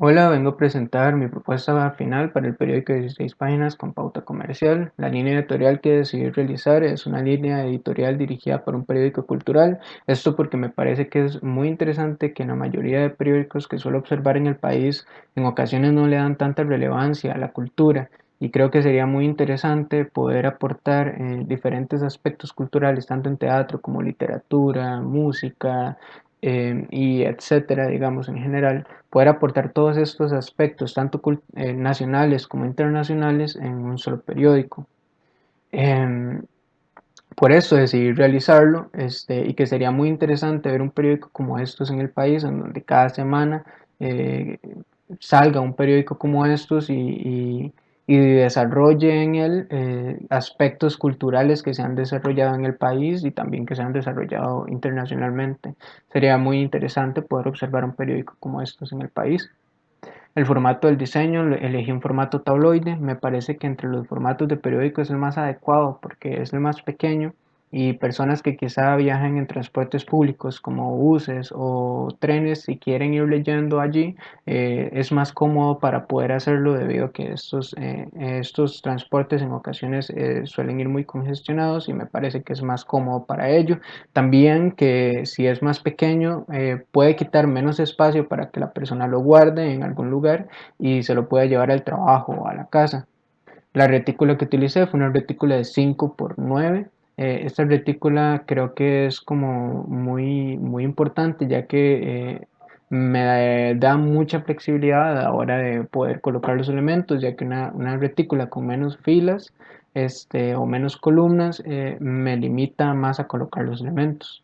Hola, vengo a presentar mi propuesta final para el periódico de 16 páginas con pauta comercial. La línea editorial que decidí realizar es una línea editorial dirigida por un periódico cultural. Esto porque me parece que es muy interesante que la mayoría de periódicos que suelo observar en el país en ocasiones no le dan tanta relevancia a la cultura. Y creo que sería muy interesante poder aportar diferentes aspectos culturales, tanto en teatro como literatura, música y etcétera, digamos en general, poder aportar todos estos aspectos, tanto nacionales como internacionales, en un solo periódico. Em, por eso decidí realizarlo, y que sería muy interesante ver un periódico como estos en el país, en donde cada semana eh, salga un periódico como estos y desarrolle en él aspectos culturales que se han desarrollado en el país y también que se han desarrollado internacionalmente. Sería muy interesante poder observar un periódico como estos en el país. El formato del diseño, elegí un formato tabloide, me parece que entre los formatos de periódico es el más adecuado porque es el más pequeño y personas que quizá viajen en transportes públicos como buses o trenes, si quieren ir leyendo allí, es más cómodo para poder hacerlo debido a que estos transportes en ocasiones suelen ir muy congestionados y me parece que es más cómodo para ello. También que si es más pequeño puede quitar menos espacio para que la persona lo guarde en algún lugar y se lo pueda llevar al trabajo o a la casa. La retícula que utilicé fue una retícula de 5 por 9. Esta retícula creo que es como muy importante ya que me da mucha flexibilidad a la hora de poder colocar los elementos, ya que una retícula con menos filas o menos columnas me limita más a colocar los elementos.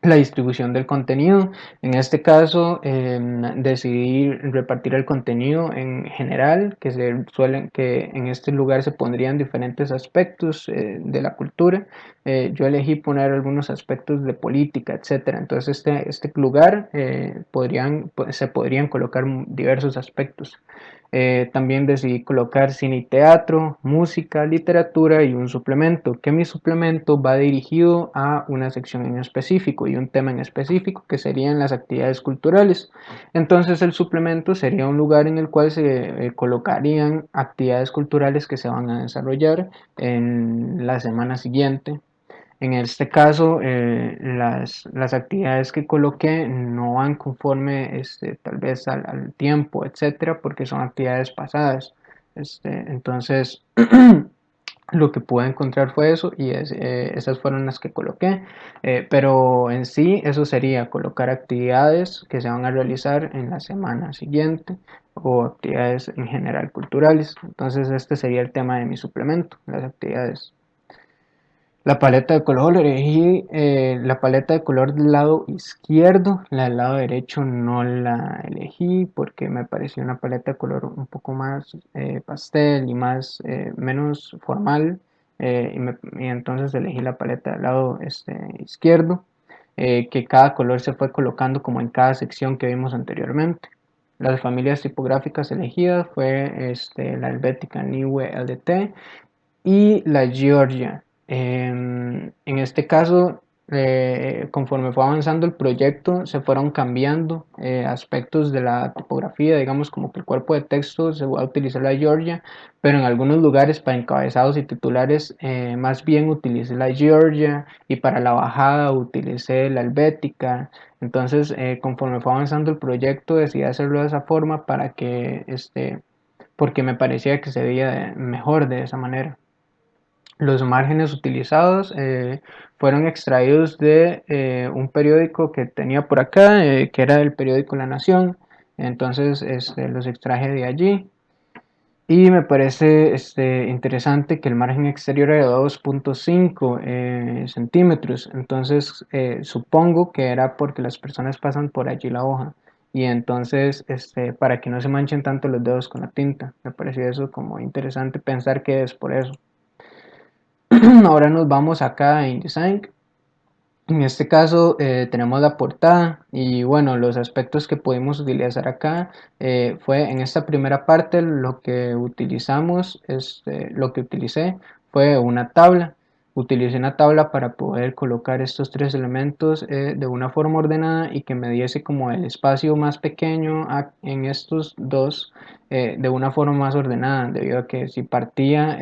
La distribución del contenido. En este caso, decidí repartir el contenido en general, que en este lugar se pondrían diferentes aspectos de la cultura. Yo elegí poner algunos aspectos de política, etcétera. Entonces, este lugar se podrían colocar diversos aspectos. También decidí colocar cine y teatro, música, literatura y un suplemento, que mi suplemento va dirigido a una sección en específico y un tema en específico, que serían las actividades culturales. Entonces el suplemento sería un lugar en el cual se colocarían actividades culturales que se van a desarrollar en la semana siguiente. En este caso, las actividades que coloqué no van conforme tal vez al tiempo, etcétera, porque son actividades pasadas. Entonces, lo que pude encontrar fue eso y esas fueron las que coloqué. Pero en sí, eso sería colocar actividades que se van a realizar en la semana siguiente o actividades en general culturales. Entonces, este sería el tema de mi suplemento, las actividades. La paleta de color, elegí la paleta de color del lado izquierdo, la del lado derecho no la elegí porque me pareció una paleta de color un poco más pastel y menos formal, y entonces elegí la paleta del lado izquierdo, que cada color se fue colocando como en cada sección que vimos anteriormente. Las familias tipográficas elegidas fue la Helvetica Niue LDT y la Georgia. En este caso, conforme fue avanzando el proyecto, se fueron cambiando aspectos de la tipografía, digamos como que el cuerpo de texto se va a utilizar la Georgia, pero en algunos lugares para encabezados y titulares más bien utilicé la Georgia y para la bajada utilicé la Helvética. Entonces, conforme fue avanzando el proyecto, decidí hacerlo de esa forma porque me parecía que se veía mejor de esa manera. Los márgenes utilizados fueron extraídos de un periódico que tenía por acá, que era el periódico La Nación. Entonces los extraje de allí. Y me parece interesante que el margen exterior era de 2,5 centímetros. Entonces supongo que era porque las personas pasan por allí la hoja. Y entonces, para que no se manchen tanto los dedos con la tinta. Me pareció eso como interesante pensar que es por eso. Ahora nos vamos acá a InDesign. En este caso tenemos la portada y bueno, los aspectos que pudimos utilizar acá fue en esta primera parte lo que utilicé fue una tabla. utilicé una tabla para poder colocar estos tres elementos de una forma ordenada y que me diese como el espacio más pequeño en estos dos de una forma más ordenada, debido a que si partía,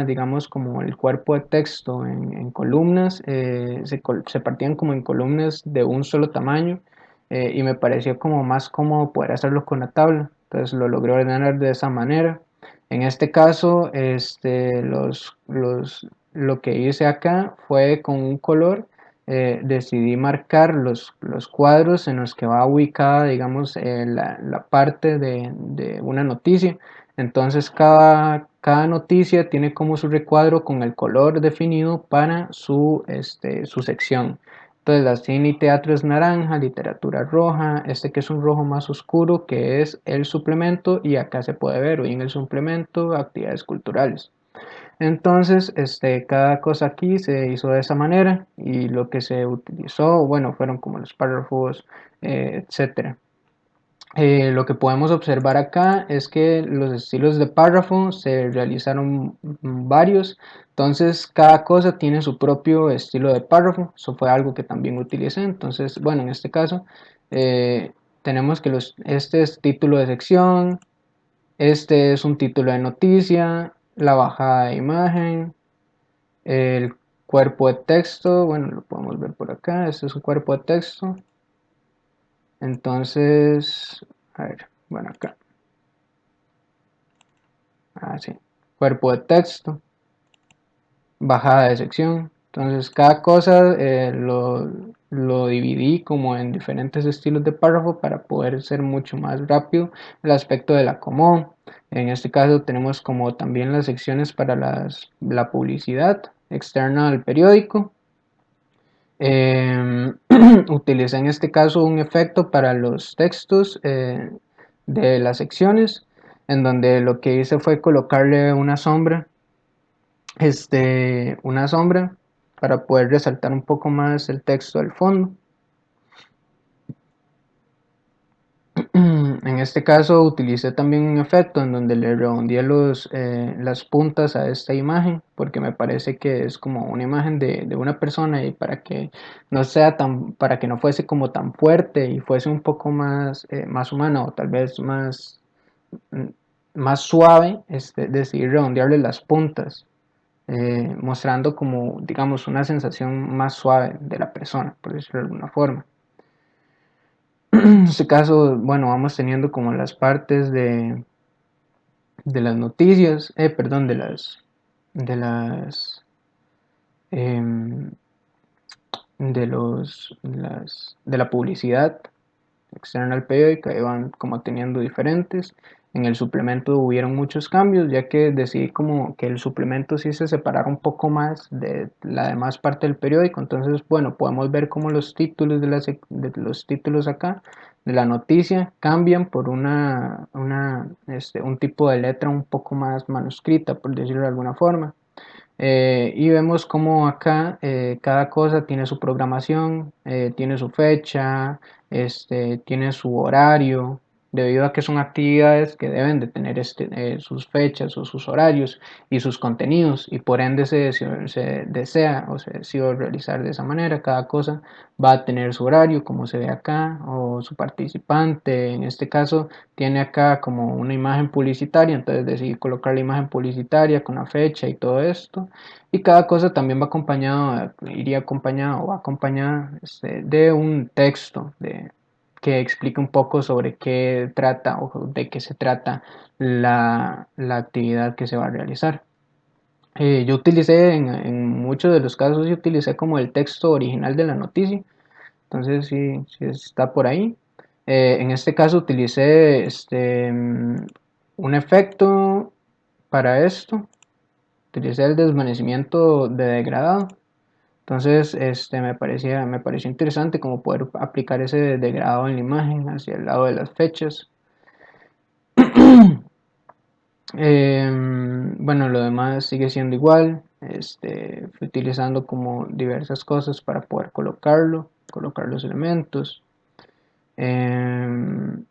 digamos, como el cuerpo de texto en columnas, se partían como en columnas de un solo tamaño, y me pareció como más cómodo poder hacerlo con la tabla. Entonces lo logré ordenar de esa manera. En este caso, lo que hice acá fue con un color, decidí marcar los cuadros en los que va ubicada, digamos, la parte de una noticia. Entonces, cada noticia tiene como su recuadro con el color definido para su sección. Entonces, la cine y teatro es naranja, literatura roja, este que es un rojo más oscuro que es el suplemento, y acá se puede ver hoy en el suplemento actividades culturales. Entonces, cada cosa aquí se hizo de esa manera y lo que se utilizó, bueno, fueron como los párrafos, etcétera. Lo que podemos observar acá es que los estilos de párrafo se realizaron varios, entonces cada cosa tiene su propio estilo de párrafo. Eso fue algo que también utilicé. Entonces, bueno, en este caso tenemos que este es título de sección, este es un título de noticia, la bajada de imagen, el cuerpo de texto, bueno, lo podemos ver por acá, este es un cuerpo de texto. Entonces, a ver, bueno, acá. Así, cuerpo de texto, bajada de sección. Entonces cada cosa lo dividí como en diferentes estilos de párrafo para poder ser mucho más rápido el aspecto del acomodo. En este caso tenemos como también las secciones para la publicidad externa al periódico. Utilicé en este caso un efecto para los textos de las secciones, en donde lo que hice fue colocarle una sombra para poder resaltar un poco más el texto del fondo. En este caso utilicé también un efecto en donde le redondeé las puntas a esta imagen, porque me parece que es como una imagen de una persona, y para que no fuese como tan fuerte y fuese un poco más humana, o tal vez mm, más suave, decidí redondearle las puntas, mostrando como, digamos, una sensación más suave de la persona, por decirlo de alguna forma. En este caso, bueno, vamos teniendo como las partes de las noticias, perdón, de las, em, de la publicidad externa al periódico, ahí van como teniendo diferentes. En el suplemento hubieron muchos cambios, ya que decidí como que el suplemento sí se separara un poco más de la demás parte del periódico. Entonces, bueno, podemos ver como los títulos de los títulos acá de la noticia cambian por un tipo de letra un poco más manuscrita, por decirlo de alguna forma. Y vemos como acá cada cosa tiene su programación, tiene su fecha, tiene su horario, debido a que son actividades que deben de tener sus fechas o sus horarios y sus contenidos, y por ende se desea o se decidió realizar de esa manera. Cada cosa va a tener su horario, como se ve acá, o su participante. En este caso tiene acá como una imagen publicitaria, entonces decidí colocar la imagen publicitaria con la fecha y todo esto. Y cada cosa también iría acompañado o va acompañada de un texto que explique un poco sobre qué trata o de qué se trata la actividad que se va a realizar. Yo utilicé en muchos de los casos, yo utilicé como el texto original de la noticia, entonces sí está por ahí. En este caso utilicé un efecto para esto, utilicé el desvanecimiento de degradado. Entonces, me pareció interesante como poder aplicar ese degradado en la imagen hacia el lado de las fechas. Bueno, lo demás sigue siendo igual. Fui utilizando como diversas cosas para poder colocar los elementos. Em,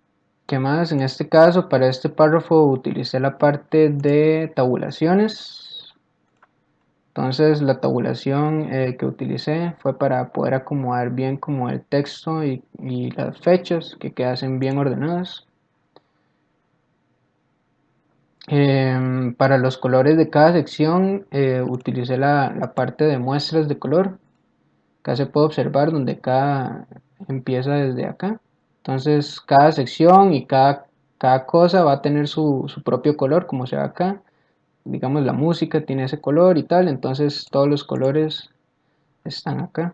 ¿Qué más? En este caso, para este párrafo utilicé la parte de tabulaciones. Entonces la tabulación que utilicé fue para poder acomodar bien como el texto y las fechas que quedasen bien ordenadas. Para los colores de cada sección utilicé la parte de muestras de color. Acá se puede observar donde cada empieza desde acá. Entonces cada sección y cada cosa va a tener su propio color, como se ve acá. Digamos la música tiene ese color y tal, entonces todos los colores están acá.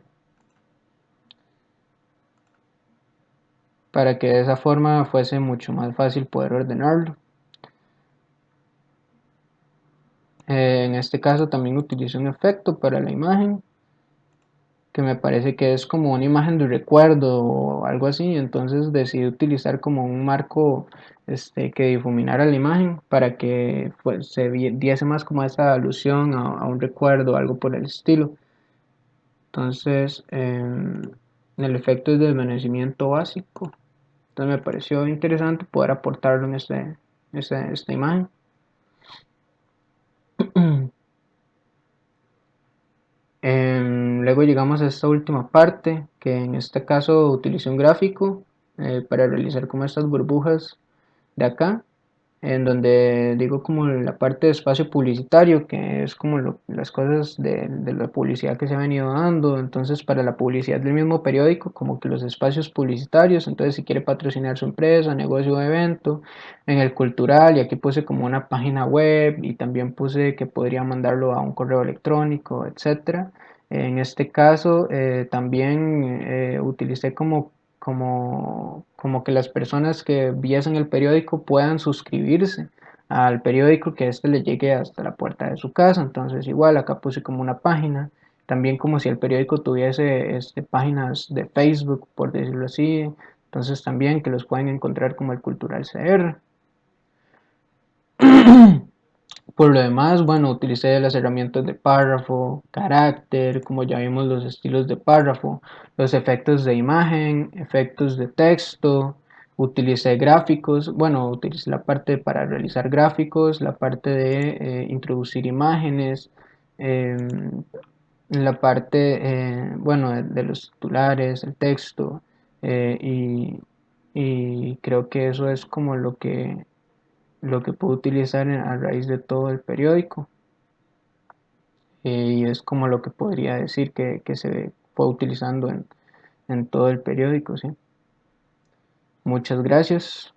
Para que de esa forma fuese mucho más fácil poder ordenarlo. En este caso también utilicé un efecto para la imagen, que me parece que es como una imagen de recuerdo o algo así, entonces decidí utilizar como un marco que difuminara la imagen para que pues, diese más como esa alusión a un recuerdo o algo por el estilo. Entonces el efecto es de desvanecimiento básico, entonces me pareció interesante poder aportarlo en esta imagen. Luego llegamos a esta última parte, que en este caso utilicé un gráfico para realizar como estas burbujas de acá, en donde digo como la parte de espacio publicitario, que es como las cosas de la publicidad que se ha venido dando. Entonces para la publicidad del mismo periódico, como que los espacios publicitarios, entonces si quiere patrocinar su empresa, negocio o evento, en el cultural, y aquí puse como una página web y también puse que podría mandarlo a un correo electrónico, etcétera. En este caso también utilicé como que las personas que viesen el periódico puedan suscribirse al periódico, que este le llegue hasta la puerta de su casa. Entonces igual acá puse como una página, también como si el periódico tuviese páginas de Facebook, por decirlo así. Entonces también que los pueden encontrar como el Cultural CR. Por lo demás, bueno, utilicé las herramientas de párrafo, carácter, como ya vimos los estilos de párrafo, los efectos de imagen, efectos de texto, utilicé gráficos, bueno, utilicé la parte para realizar gráficos, la parte de introducir imágenes, eh, la parte, bueno, de los titulares, el texto, eh, y, y creo que eso es como lo que puedo utilizar a raíz de todo el periódico y es como lo que podría decir que se fue utilizando en todo el periódico, ¿sí? Muchas gracias.